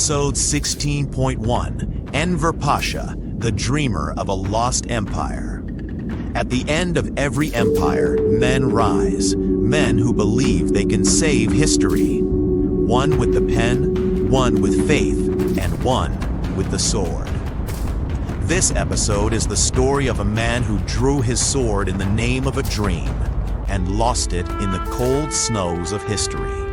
Episode 16.1, Enver Pasha, the Dreamer of a Lost Empire. At the end of every empire, men rise, men who believe they can save history. One with the pen, one with faith, and one with the sword. This episode is the story of a man who drew his sword in the name of a dream and lost it in the cold snows of history.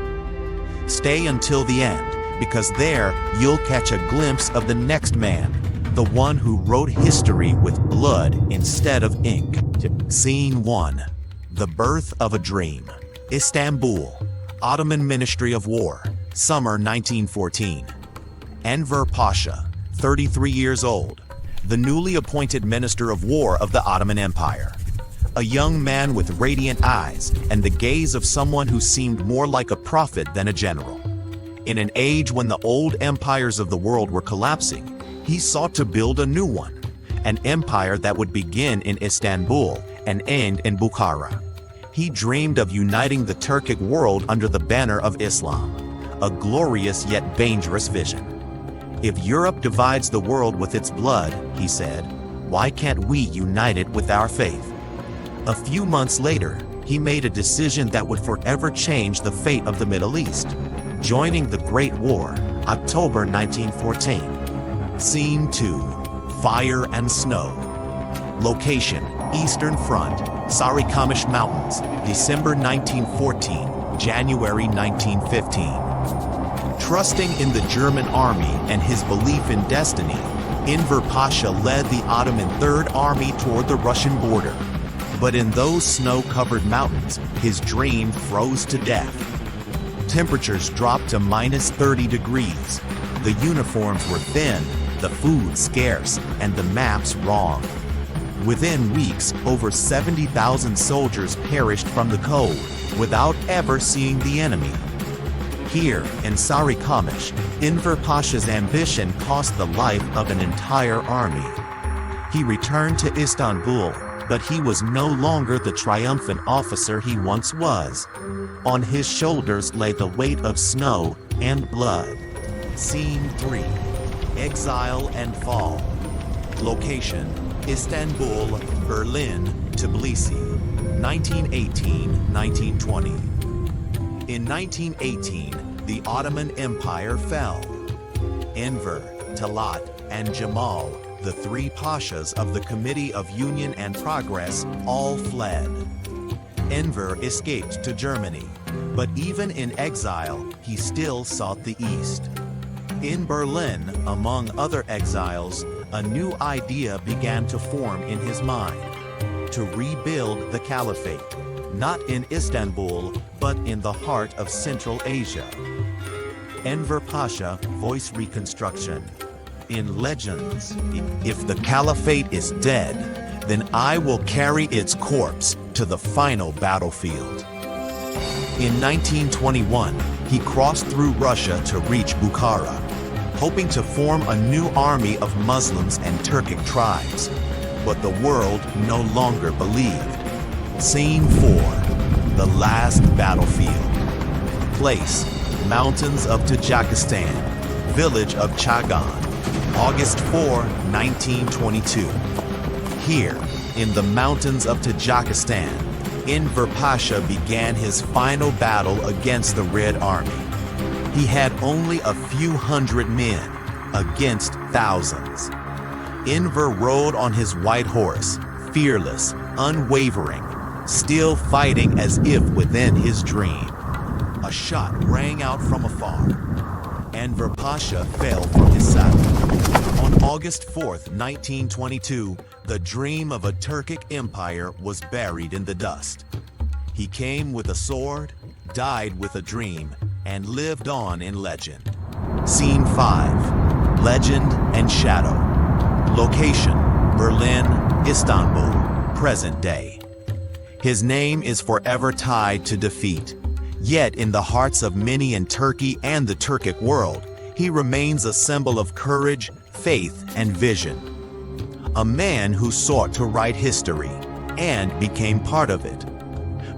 Stay until the end, because there you'll catch a glimpse of the next man, the one who wrote history with blood instead of ink. Scene 1. The Birth of a Dream. Istanbul, Ottoman Ministry of War, summer 1914. Enver Pasha, 33 years old, the newly appointed Minister of War of the Ottoman Empire. A young man with radiant eyes and the gaze of someone who seemed more like a prophet than a general. In an age when the old empires of the world were collapsing, he sought to build a new one, an empire that would begin in Istanbul and end in Bukhara. He dreamed of uniting the Turkic world under the banner of Islam, a glorious yet dangerous vision. If Europe divides the world with its blood, he said, why can't we unite it with our faith? A few months later, he made a decision that would forever change the fate of the Middle East, joining the Great War, October 1914. Scene 2. Fire and Snow. Location, Eastern Front, Sarikamish Mountains, December 1914, January 1915. Trusting in the German army and his belief in destiny, Enver Pasha led the Ottoman Third Army toward the Russian border. But in those snow-covered mountains, his dream froze to death. Temperatures dropped to minus 30 degrees. The uniforms were thin, the food scarce, and the maps wrong. Within weeks, over 70,000 soldiers perished from the cold, without ever seeing the enemy. Here, in Sarikamish, Enver Pasha's ambition cost the life of an entire army. He returned to Istanbul, but he was no longer the triumphant officer he once was. On his shoulders lay the weight of snow and blood. Scene 3. Exile and Fall. Location, Istanbul, Berlin, Tbilisi, 1918-1920. In 1918, the Ottoman Empire fell. Enver, Talat, and Jamal, the three pashas of the Committee of Union and Progress, all fled. Enver escaped to Germany, but even in exile, he still sought the East. In Berlin, among other exiles, a new idea began to form in his mind: to rebuild the caliphate, not in Istanbul, but in the heart of Central Asia. Enver Pasha voiced reconstruction. In legends, if the caliphate is dead, then I will carry its corpse to the final battlefield. In 1921, he crossed through Russia to reach Bukhara, hoping to form a new army of Muslims and Turkic tribes. But the world no longer believed. Scene 4. The Last Battlefield. Place, mountains of Tajikistan, village of Chagan, August 4, 1922. Here, in the mountains of Tajikistan, Enver Pasha began his final battle against the Red Army. He had only a few hundred men, against thousands. Enver rode on his white horse, fearless, unwavering, still fighting as if within his dream. A shot rang out from afar. Enver Pasha fell from his saddle. On August 4th, 1922, the dream of a Turkic empire was buried in the dust. He came with a sword, died with a dream, and lived on in legend. Scene 5. Legend and Shadow. Location, Berlin, Istanbul, present day. His name is forever tied to defeat. Yet in the hearts of many in Turkey and the Turkic world, he remains a symbol of courage, faith, and vision. A man who sought to write history and became part of it.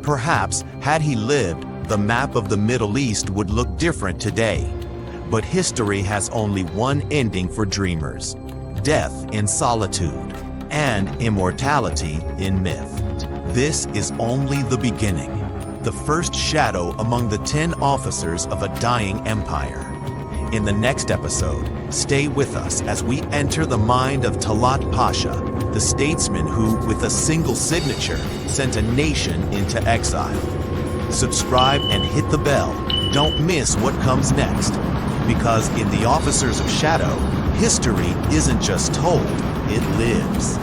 Perhaps, had he lived, the map of the Middle East would look different today. But history has only one ending for dreamers: death in solitude and immortality in myth. This is only the beginning, the first shadow among the 10 officers of a dying empire. In the next episode, stay with us as we enter the mind of Talat Pasha, the statesman who, with a single signature, sent a nation into exile. Subscribe and hit the bell. Don't miss what comes next. Because in the Officers of Shadow, history isn't just told, it lives.